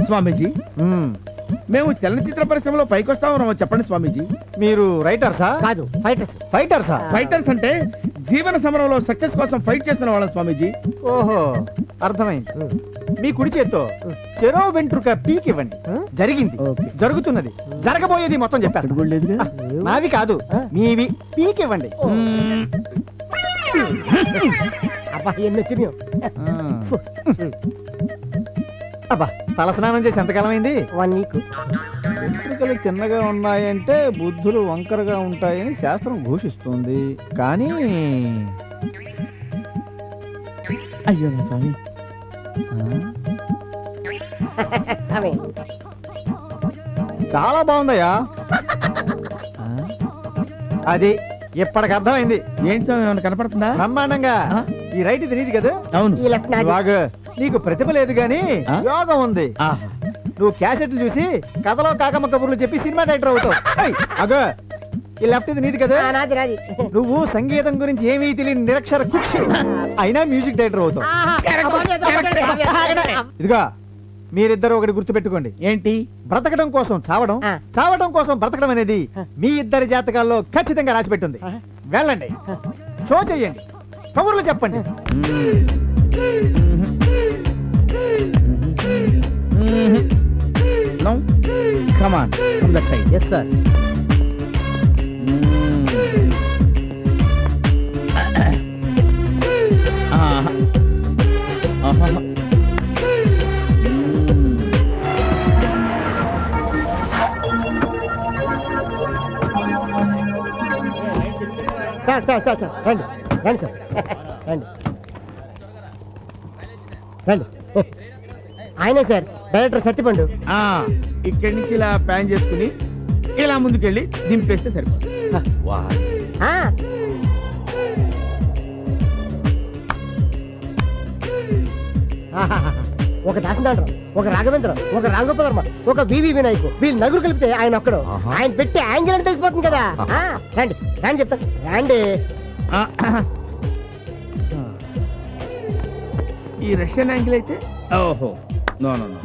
స్వామీజీ మేము చలనచిత్ర పరిశ్రమలో పైకొస్తామో చెప్పండి స్వామీజీ. మీరు రైటర్సా? కాదు, ఫైటర్స్. ఫైటర్సా? ఫైటర్స్ అంటే జీవన సమరంలో సక్సెస్ కోసం ఫైట్ చేస్తున్న వాళ్ళం స్వామీజీ. ఓహో, అర్థమైంది. మీ కుడి చేత్తో చెరో వెంట్రుక పీక్ ఇవ్వండి. జరిగింది, జరుగుతున్నది, జరగబోయేది మొత్తం చెప్పారు. నావి కాదు, మీవి పీక్ ఇవ్వండి. అబ్బా ఎన్ని వచ్చినాయో. అబ్బా, తల స్నానం చేసి ఎంతకాలం అయింది? 1 వీక్. వెంట్రుకలు చిన్నగా ఉన్నాయంటే బుద్ధులు వంకరగా ఉంటాయని శాస్త్రం ఘోషిస్తుంది. కానీ అయ్యో నా స్వామి, చాలా బాగుందయ్యా. అది ఇప్పటికి అర్థమైంది. ఏంటి స్వామి, ఏమైనా కనపడుతుందా? బ్రహ్మాండంగా. ఈ రైట్ ఇది నీది కదా? అవును. ఈ లెఫ్ట్ నాది. బాగా నీకు ప్రతిభ లేదు గాని యోగం ఉంది. నువ్వు క్యాసెట్లు చూసి కథలో కాకమ్మ కబుర్లు చెప్పి సినిమా డైరెక్టర్ అవుతావు. అగో, ఈ లెఫ్ట్ ఇది నీది కదా? నాది నాది. నువ్వు సంగీతం గురించి ఏమీ తెలియని నిరక్షర కుక్షి అయినా మ్యూజిక్ డైరెక్టర్ అవుతావు. ఇదిగా మీరిద్దరు ఒకటి గుర్తు పెట్టుకోండి. ఏంటి? బ్రతకడం కోసం చావడం, చావడం కోసం బ్రతకడం అనేది మీ ఇద్దరి జాతకాల్లో ఖచ్చితంగా రాసిపెట్టుంది. వెళ్ళండి, షో చెయ్యండి, కబుర్లు చెప్పండి. No? Come on, from that side. Yes, sir. Sir రండి రండి సార్, రండి రండి. ఆయనే సార్, డైరెక్టర్ సత్యపండు. ఇక్కడి నుంచి ఇలా ప్యాన్ చేసుకుని ఇలా ముందుకెళ్ళి దింపేస్తే సరిపోతుంది. ఒక దాసనాథరావు, ఒక రాఘవేంద్ర, ఒక రాఘోపవర్మ, ఒక వివి వినాయకు, వీళ్ళు నలుగురు కలిపితే ఆయన ఒక్కడు. ఆయన పెట్టి యాంగిల్ అంటే తెలిసిపోతుంది కదా. రండి రండి చెప్తాను, రండి. ఈ రష్యన్ యాంగిల్ అయితే ఓహో, నో నో నో.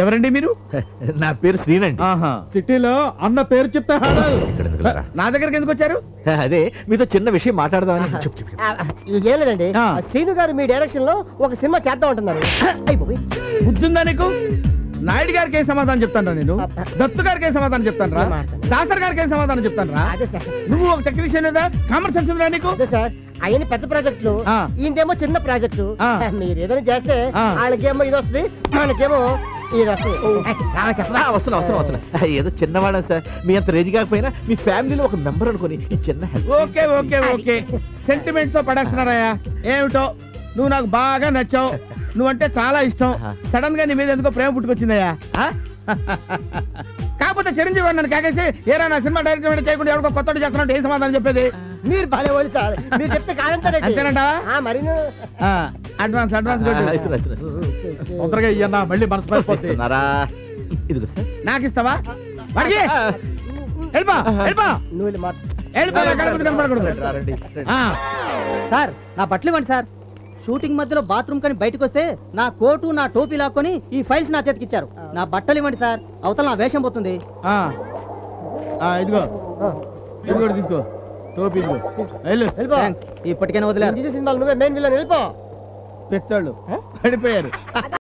ఎవరండి మీరు? నా పేరు శ్రీనండి. సిటీలో అన్న పేరు చెప్తా నా దగ్గరికి ఎందుకు వచ్చారు? అదే మీతో చిన్న విషయం మాట్లాడదామని. ఏం లేదండి, శ్రీను గారు మీ డైరెక్షన్ లో ఒక సినిమా చేద్దాం అంటున్నారు. బుద్ధుందా నీకు? నాయుడు గారికి ఏం సమాధానం చెప్తాను నేను? దత్తు గారికి ఏం సమాధానం చెప్తాను రా? దాసర్ గారికి ఏం సమాధానం చెప్తాను రా? నువ్వు ఒక టెక్నీషియన్ లేదా? కామన్ సెన్స్ ఉందా నీకు? సార్, ఆయన పెద్ద ప్రాజెక్టులు, ఈయనేమో చిన్న ప్రాజెక్టు. మీరు ఏదైనా చేస్తే వాళ్ళకేమో ఇది వస్తుంది, మనకేమో ఇది వస్తుంది. వస్తున్నా ఏదో చిన్నవాడా సార్, మీ అంత రేజ్ కాకపోయినా మీ ఫ్యామిలీలో ఒక మెంబర్ అనుకుని ఈ చిన్న help. Okay okay okay, sentiment తో పడేస్తున్నారయ్యా. ఏమిటో నువ్వు నాకు బాగా నచ్చావు, నువ్వంటే చాలా ఇష్టం. సడన్ గా నీ మీద ఎందుకో ప్రేమ పుట్టుకొచ్చిందయ్యా. కాకపోతే చిరంజీవి నన్ను కాకేసి ఏరా నా సినిమా డైరెక్టర్ చేయకుండా ఎవరికో కొత్త చేస్తున్నట్టు ఏం సమాధానం చెప్పేది? మీరు బాగా వాళ్ళు సార్, మీరు చెప్తే కాదంటారంటేనంటా. మరి అడ్వాన్స్ అడ్వాన్స్ తొందరగా ఇయ్యన్నా, మళ్ళీ మనసు పడిపోతున్నారా? ఇదిగో సార్, నాకు ఇస్తావా? సార్ నా బట్టలు ఇవ్వండి సార్. షూటింగ్ మధ్యలో బాత్రూమ్ కని బయటకు వస్తే నా కోటు నా టోపీ లాక్కొని ఈ ఫైల్స్ నా చేతికి ఇచ్చారు. నా బట్టలు ఇవ్వండి సార్, అవతల నా వేషం పోతుంది. ఇదిగో ఇదిగో తీసుకో, టోపీ ఇప్పటికైనా వదిలేదు. నువ్వే మెయిన్ విలన్, వెళ్ళిపో. పెచ్చాళ్ళు పడిపోయారు.